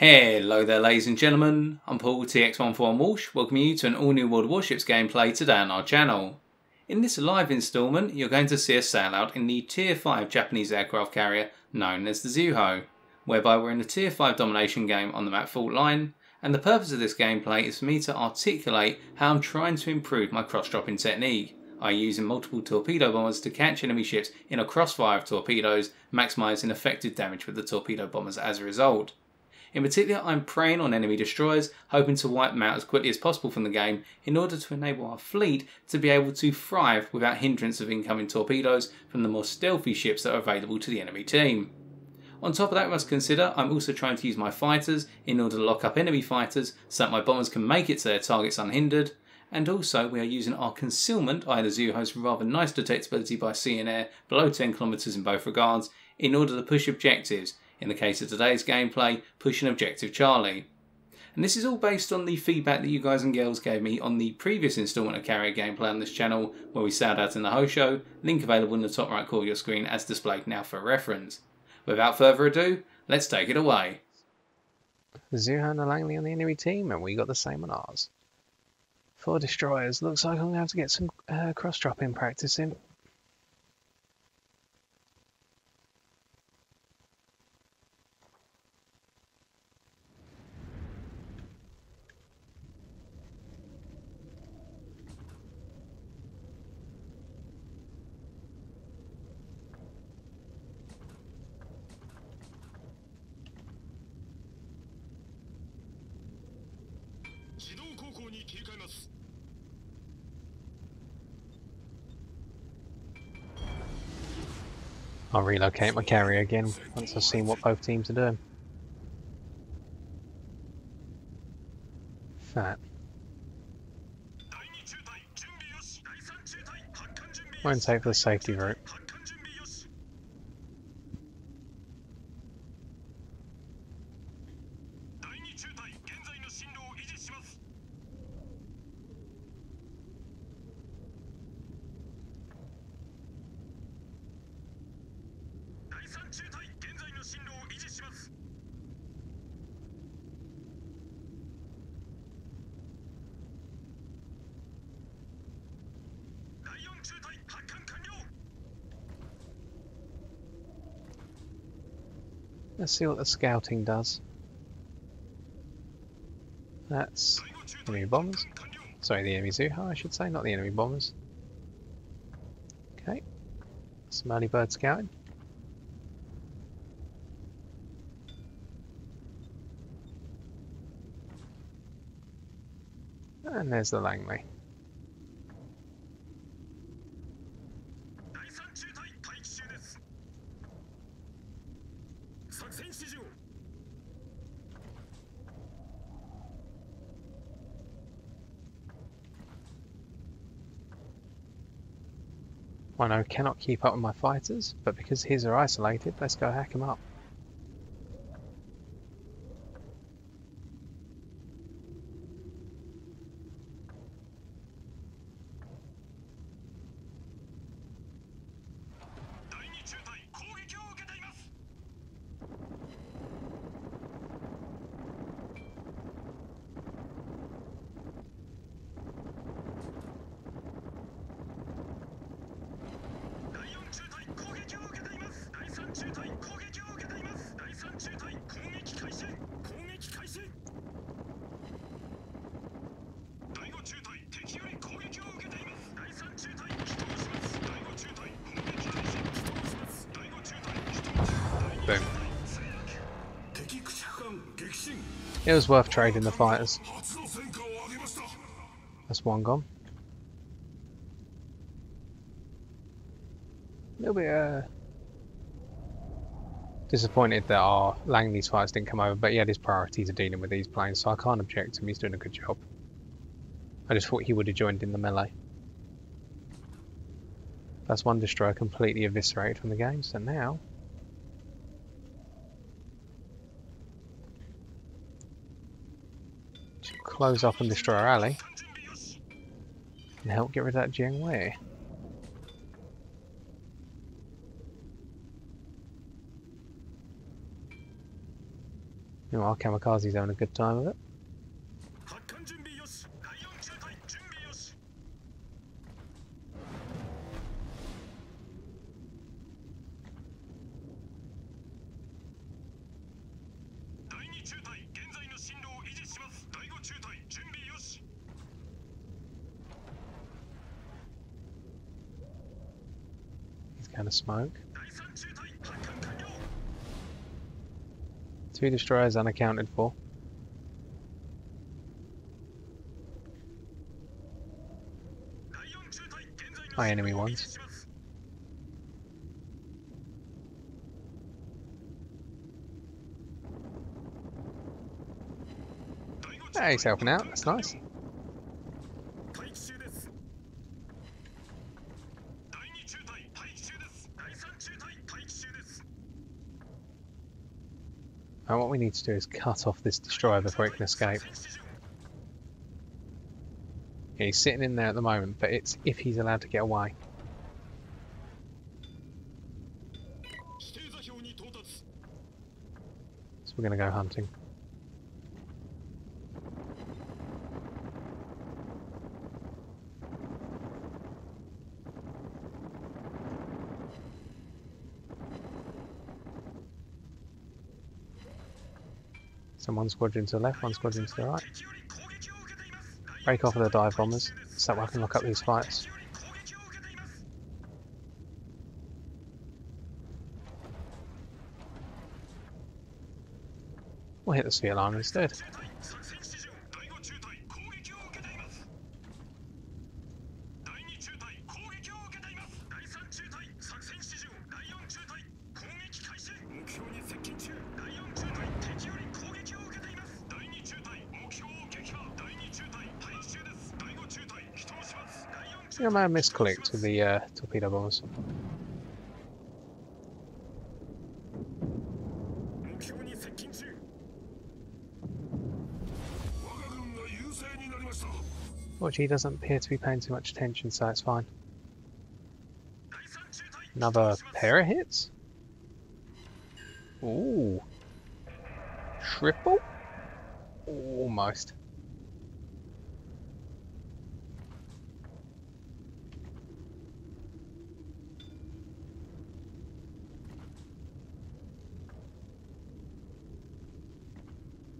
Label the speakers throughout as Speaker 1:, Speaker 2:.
Speaker 1: Hello there ladies and gentlemen, I'm Paul TX14 Walsh, welcoming you to an all new World of Warships gameplay today on our channel. In this live instalment you're going to see us sail out in the Tier 5 Japanese aircraft carrier known as the Zuiho, whereby we're in a Tier 5 domination game on the map Fault Line, and the purpose of this gameplay is for me to articulate how I'm trying to improve my cross-dropping technique, i.e. using multiple torpedo bombers to catch enemy ships in a crossfire of torpedoes, maximising effective damage with the torpedo bombers as a result. In particular, I'm preying on enemy destroyers, hoping to wipe them out as quickly as possible from the game in order to enable our fleet to be able to thrive without hindrance of incoming torpedoes from the more stealthy ships that are available to the enemy team. On top of that, we must consider I'm also trying to use my fighters in order to lock up enemy fighters so that my bombers can make it to their targets unhindered, and also we are using our concealment, either Zuiho's rather nice detectability by sea and air below 10 km in both regards, in order to push objectives. In the case of today's gameplay, pushing objective Charlie. And this is all based on the feedback that you guys and girls gave me on the previous instalment of carrier gameplay on this channel where we sailed out in the Hosho, link available in the top right corner of your screen as displayed now for reference. Without further ado, let's take it away.
Speaker 2: Zuiho and Langley on the enemy team, and we got the same on ours. 4 destroyers, looks like I'm going to have to get some cross-dropping practice in. I'll relocate my carrier again once I've seen what both teams are doing. Fat. Won't take the safety route. Let's see what the scouting does. That's enemy bombers. Sorry, the enemy Zuiho, I should say, not the enemy bombers. Okay, some early bird scouting. And there's the Langley. Wano cannot keep up with my fighters, but because his are isolated, let's go hack him up. Boom. It was worth trading the fighters. That's one gone. A little bit disappointed that our Langley's fighters didn't come over, but he had his priorities of dealing with these planes, so I can't object to him. He's doing a good job. I just thought he would have joined in the melee. That's one destroyer completely eviscerated from the game, so now close up and destroy our alley and help get rid of that Jiangwei. You Meanwhile, Kamikaze's having a good time of it. He's going to smoke. 2 destroyers unaccounted for. My enemy ones. Ah, he's helping out, that's nice. And what we need to do is cut off this destroyer before it can escape. Yeah, he's sitting in there at the moment, but it's if he's allowed to get away. So we're going to go hunting. So 1 squadron to the left, 1 squadron to the right. Break off of the dive bombers, so that I can lock up these fights. We'll hit the sea alarm instead. I think I may have misclicked with the torpedo bombers. Which he doesn't appear to be paying too much attention, so it's fine. Another pair of hits? Ooh. Triple? Almost.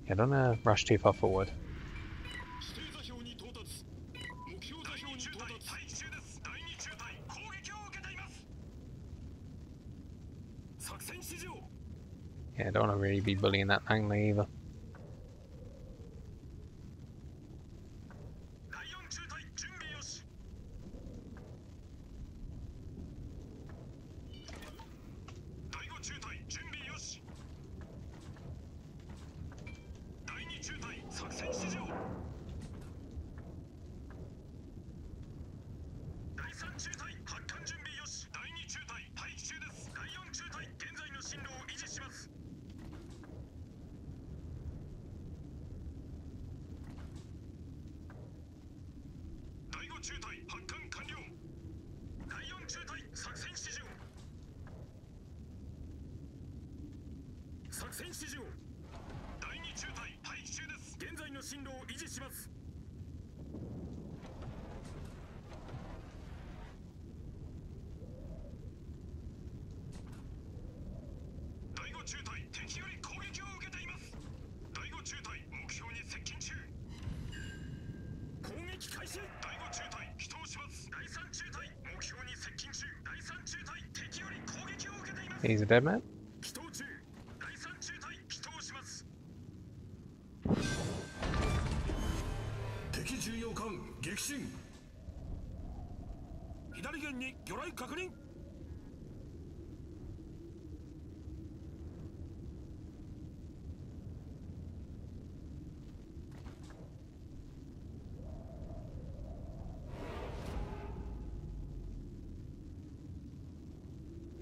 Speaker 2: Yeah, don't rush too far forward. Yeah, don't want to really be bullying that Langley either. He's a dead man.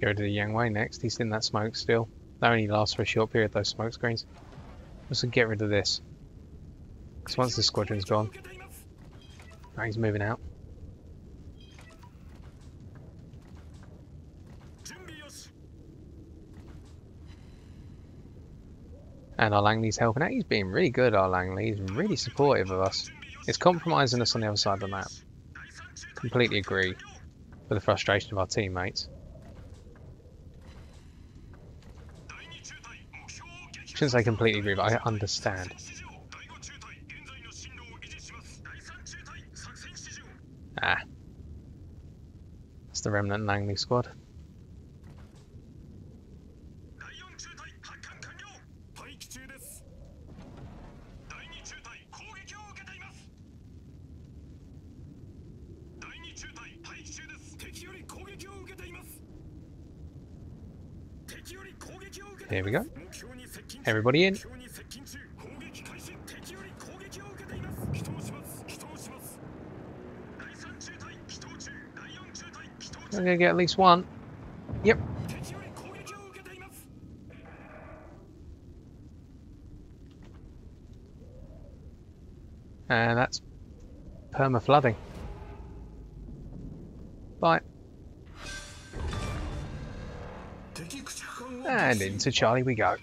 Speaker 2: Go to the Yang Wei next. He's in that smoke still. That only lasts for a short period, those smoke screens. Let's get rid of this. Because once the squadron's gone, right, he's moving out. And our Langley's helping out. He's being really good, our Langley. He's really supportive of us. It's compromising us on the other side of the map. Completely agree with the frustration of our teammates. Shouldn't say completely agree, but I understand. Ah. That's the remnant Langley squad. Here we go. Everybody in. I'm gonna get at least one. Yep. And that's perma flooding. Bye. And into Charlie we go.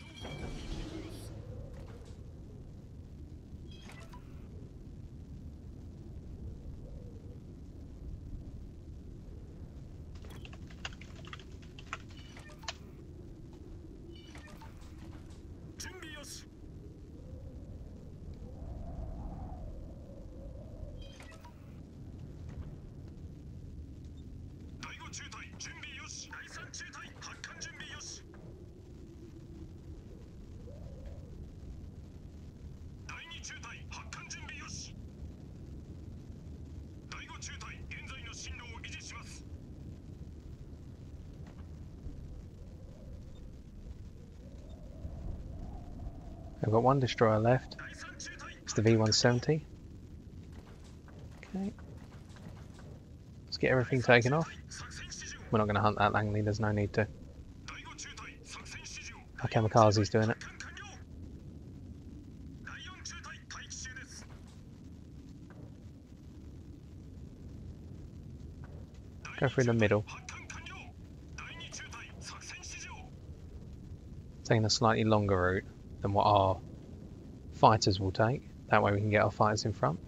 Speaker 2: I've got one destroyer left. It's the V170. Okay. Let's get everything taken off. We're not going to hunt that Langley, there's no need to. Our kamikaze's doing it. Go through the middle. Taking a slightly longer route than what our fighters will take. That way we can get our fighters in front.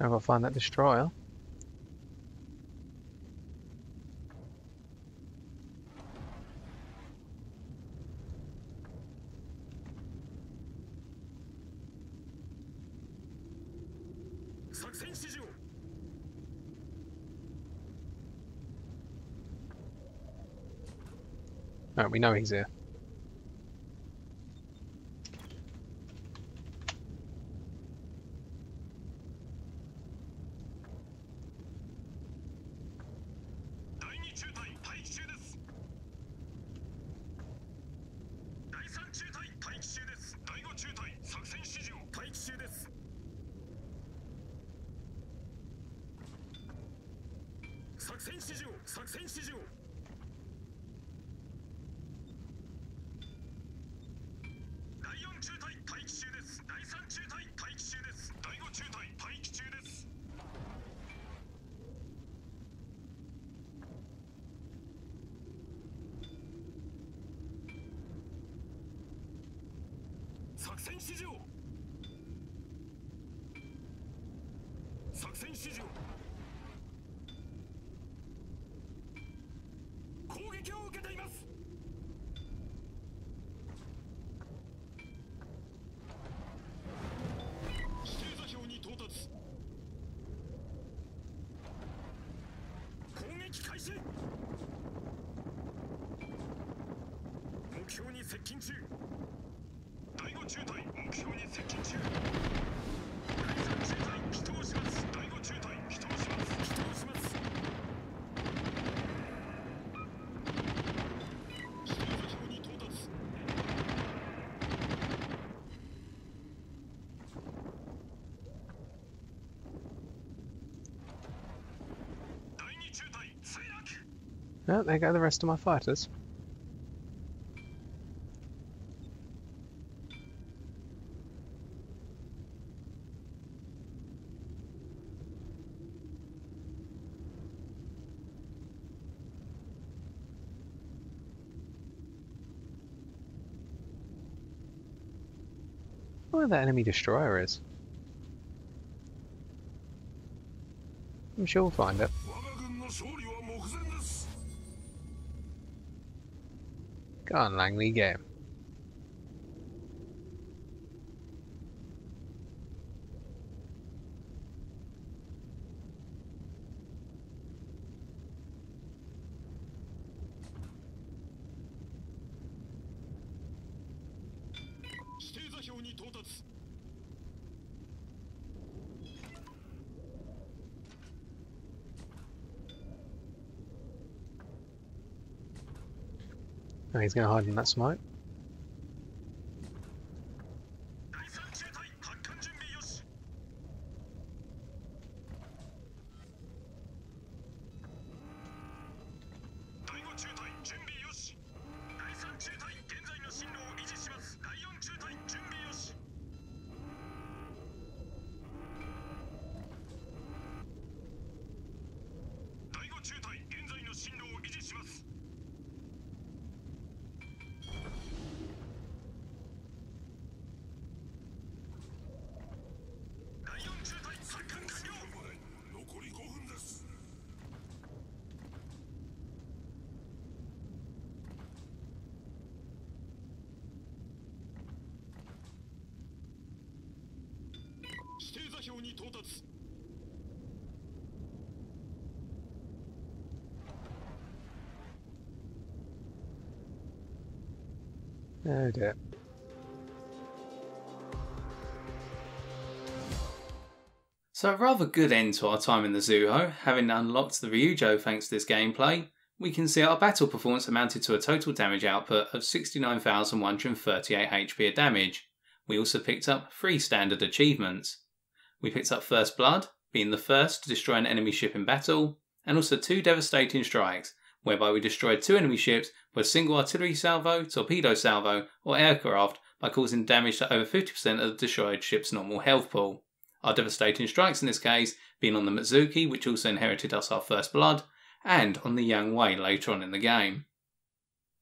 Speaker 2: I've got to find that destroyer. Right, we know he's here. Oh, there go the rest of my fighters. Where that enemy destroyer is. I'm sure we'll find it. Go on, Langley, get him. Oh, he's going to hide in that smoke. Oh dear.
Speaker 1: So a rather good end to our time in the Zuiho, having unlocked the Ryujo thanks to this gameplay. We can see our battle performance amounted to a total damage output of 69,138 HP of damage. We also picked up 3 standard achievements. We picked up First Blood, being the first to destroy an enemy ship in battle, and also 2 devastating strikes, whereby we destroyed 2 enemy ships with a single artillery salvo, torpedo salvo, or aircraft by causing damage to over 50% of the destroyed ship's normal health pool. Our devastating strikes in this case being on the Mitsuki, which also inherited us our First Blood, and on the Yang Wei later on in the game.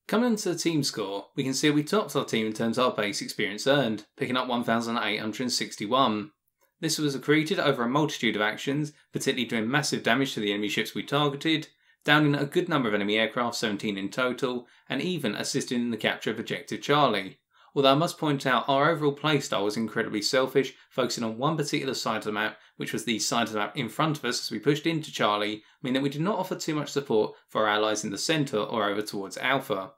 Speaker 1: Coming on to the team score, we can see we topped our team in terms of our base experience earned, picking up 1,861. This was accreted over a multitude of actions, particularly doing massive damage to the enemy ships we targeted, downing a good number of enemy aircraft, 17 in total, and even assisting in the capture of Objective Charlie. Although I must point out our overall playstyle was incredibly selfish, focusing on one particular side of the map, which was the side of the map in front of us as we pushed into Charlie, meaning that we did not offer too much support for our allies in the centre or over towards Alpha.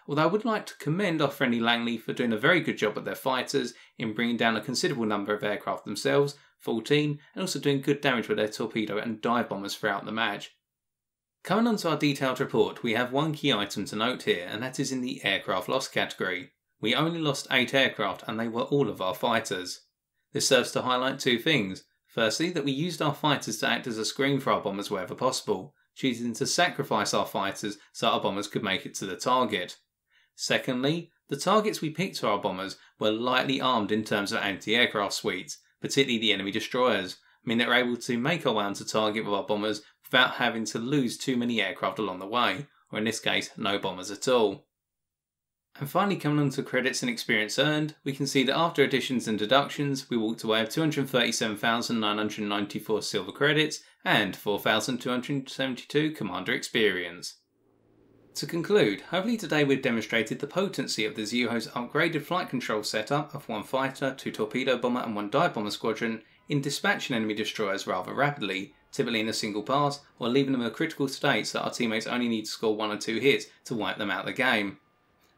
Speaker 1: Although I would like to commend our friendly Langley for doing a very good job with their fighters in bringing down a considerable number of aircraft themselves, 14, and also doing good damage with their torpedo and dive bombers throughout the match. Coming on to our detailed report, we have one key item to note here, and that is in the aircraft loss category. We only lost 8 aircraft and they were all of our fighters. This serves to highlight 2 things. Firstly, that we used our fighters to act as a screen for our bombers wherever possible, choosing to sacrifice our fighters so our bombers could make it to the target. Secondly, the targets we picked for our bombers were lightly armed in terms of anti-aircraft suites, particularly the enemy destroyers, meaning that we're able to make our way onto target with our bombers without having to lose too many aircraft along the way, or in this case, no bombers at all. And finally, coming on to credits and experience earned, we can see that after additions and deductions, we walked away with 237,994 silver credits and 4,272 commander experience. To conclude, hopefully today we've demonstrated the potency of the Zuiho's upgraded flight control setup of 1 fighter, 2 torpedo bomber and 1 dive bomber squadron in dispatching enemy destroyers rather rapidly, typically in a single pass, or leaving them in a critical state so that our teammates only need to score 1 or 2 hits to wipe them out of the game.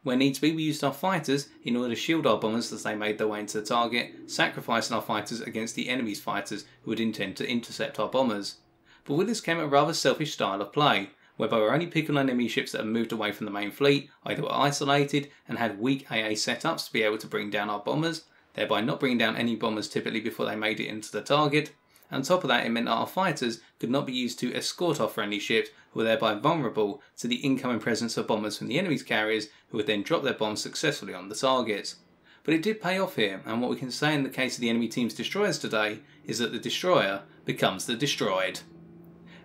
Speaker 1: Where needs be, we used our fighters in order to shield our bombers as they made their way into the target, sacrificing our fighters against the enemy's fighters who would intend to intercept our bombers. But with this came a rather selfish style of play, whereby we're only picking on enemy ships that have moved away from the main fleet, either were isolated and had weak AA setups to be able to bring down our bombers, thereby not bringing down any bombers typically before they made it into the target, On top of that, it meant that our fighters could not be used to escort off friendly ships, who were thereby vulnerable to the incoming presence of bombers from the enemy's carriers, who would then drop their bombs successfully on the targets. But it did pay off here, and what we can say in the case of the enemy team's destroyers today is that the destroyer becomes the destroyed.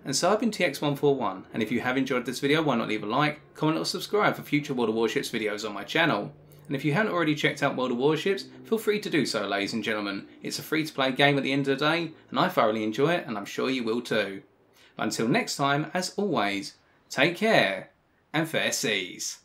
Speaker 1: And so I've been TX141, and if you have enjoyed this video, why not leave a like, comment or subscribe for future World of Warships videos on my channel. And if you haven't already checked out World of Warships, feel free to do so, ladies and gentlemen. It's a free to play game at the end of the day, and I thoroughly enjoy it, and I'm sure you will too. But until next time, as always, take care and fair seas.